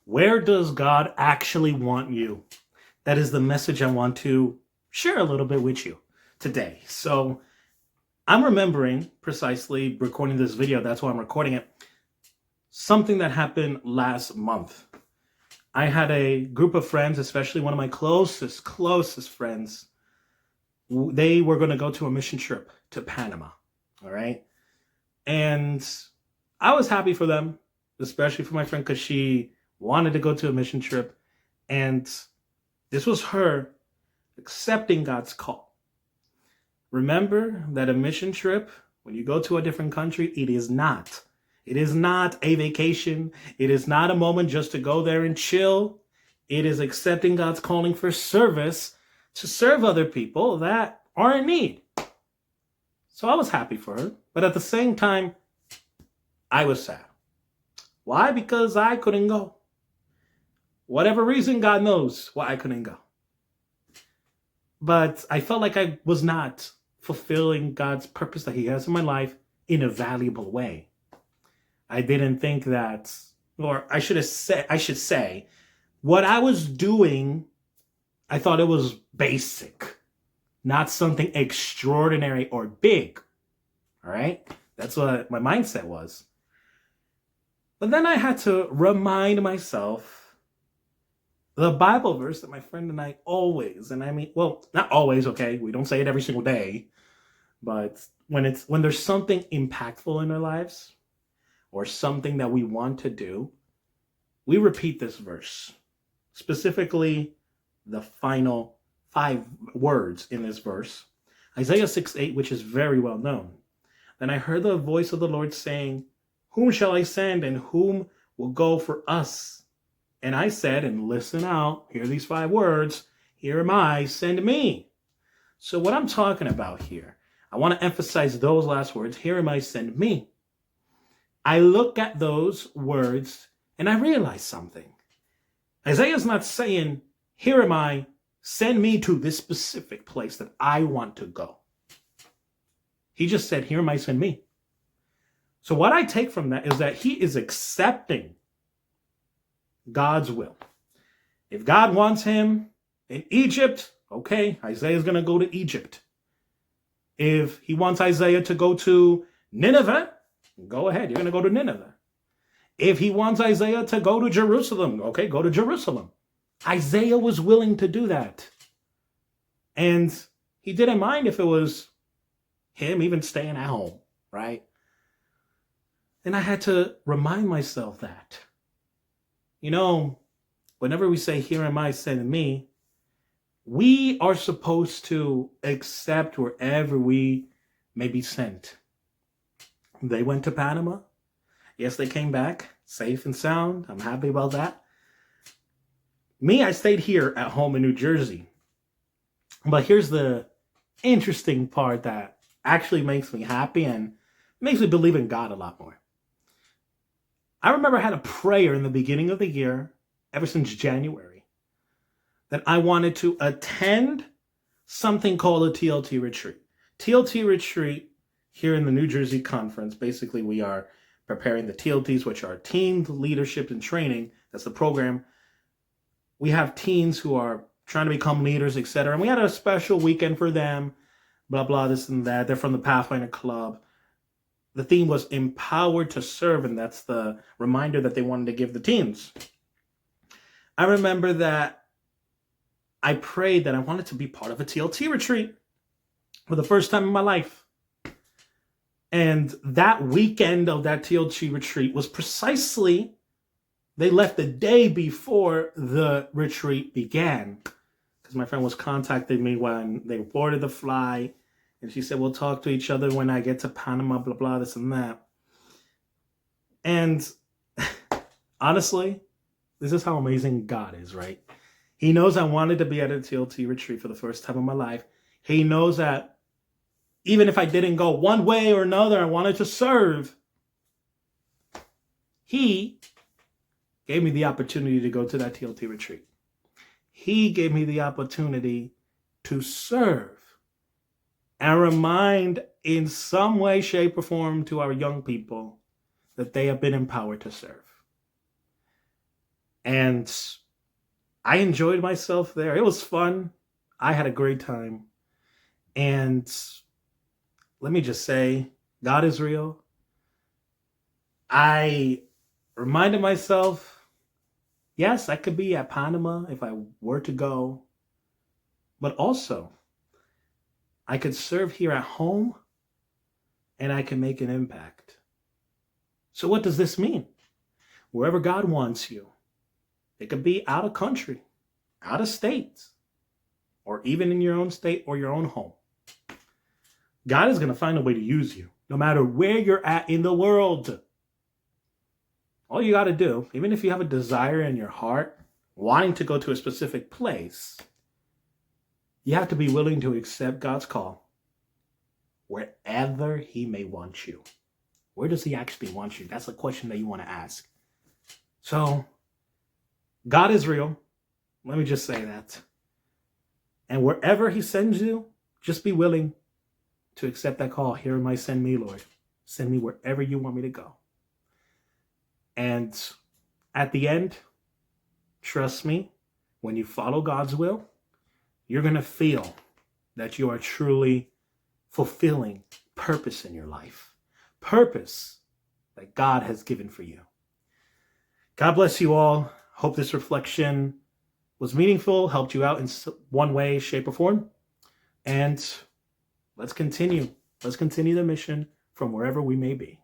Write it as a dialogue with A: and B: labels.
A: Where does God actually want you? That is the message I want to share a little bit with you today. So I'm remembering precisely recording this video. That's why I'm recording it. Something that happened last month. I had a group of friends, especially one of my closest friends. They were going to go to a mission trip to Panama. All right. And I was happy for them, especially for my friend, because she wanted to go to a mission trip. And this was her accepting God's call. Remember that a mission trip, when you go to a different country, it is not a vacation. It is not a moment just to go there and chill. It is accepting God's calling for service to serve other people that are in need. So I was happy for her, but at the same time, I was sad. Why? Because I couldn't go. Whatever reason, God knows why I couldn't go. But I felt like I was not fulfilling God's purpose that He has in my life in a valuable way. I didn't think that, or I should say, what I was doing, I thought it was basic, not something extraordinary or big. All right? That's what my mindset was. But then I had to remind myself the Bible verse that my friend and I always, and I mean, well, not always, okay? We don't say it every single day, but when there's something impactful in our lives or something that we want to do, we repeat this verse, specifically the final 5 words in this verse. Isaiah 6:8, which is very well known. Then I heard the voice of the Lord saying, "Whom shall I send, and whom will go for us?" And I said, and listen out, hear these 5 words, "Here am I, send me." So what I'm talking about here, I want to emphasize those last words, "Here am I, send me." I look at those words and I realize something. Isaiah's not saying, "Here am I, send me to this specific place that I want to go." He just said, "Here am I, send me." So what I take from that is that he is accepting God's will. If God wants him in Egypt, okay, Isaiah's going to go to Egypt. If he wants Isaiah to go to Nineveh, go ahead, you're going to go to Nineveh. If he wants Isaiah to go to Jerusalem, okay, go to Jerusalem. Isaiah was willing to do that. And he didn't mind if it was him even staying at home, right? And I had to remind myself that. You know, whenever we say, "Here am I, send me," we are supposed to accept wherever we may be sent. They went to Panama. Yes, they came back safe and sound. I'm happy about that. Me, I stayed here at home in New Jersey. But here's the interesting part that actually makes me happy and makes me believe in God a lot more. I remember I had a prayer in the beginning of the year, ever since January, that I wanted to attend something called a TLT retreat. TLT retreat here in the New Jersey conference, basically we are preparing the TLTs, which are Team Leadership and Training. That's the program. We have teens who are trying to become leaders, etc. And we had a special weekend for them, blah, blah, this and that. They're from the Pathfinder Club. The theme was empowered to serve, and that's the reminder that they wanted to give the teens. I remember that I prayed that I wanted to be part of a TLT retreat for the first time in my life. And that weekend of that TLT retreat was precisely, they left the day before the retreat began. Because my friend was contacting me when they boarded the flight. And she said, "We'll talk to each other when I get to Panama, blah, blah, this and that." And honestly, this is how amazing God is, right? He knows I wanted to be at a TLT retreat for the first time in my life. He knows that even if I didn't go one way or another, I wanted to serve. He gave me the opportunity to go to that TLT retreat. He gave me the opportunity to serve and remind in some way, shape, or form to our young people that they have been empowered to serve. And I enjoyed myself there. It was fun. I had a great time. And let me just say, God is real. I reminded myself, yes, I could be at Panama if I were to go, but also I could serve here at home and I can make an impact. So, what does this mean? Wherever God wants you, it could be out of country, out of state, or even in your own state or your own home. God is going to find a way to use you, no matter where you're at in the world. All you got to do, even if you have a desire in your heart, wanting to go to a specific place, you have to be willing to accept God's call wherever he may want you. Where does he actually want you? That's the question that you want to ask. So, God is real. Let me just say that. And wherever he sends you, just be willing to accept that call. Here am I, send me, Lord. Send me wherever you want me to go. And at the end, trust me, when you follow God's will, you're going to feel that you are truly fulfilling purpose in your life. Purpose that God has given for you. God bless you all. Hope this reflection was meaningful, helped you out in one way, shape, or form. And let's continue. Let's continue the mission from wherever we may be.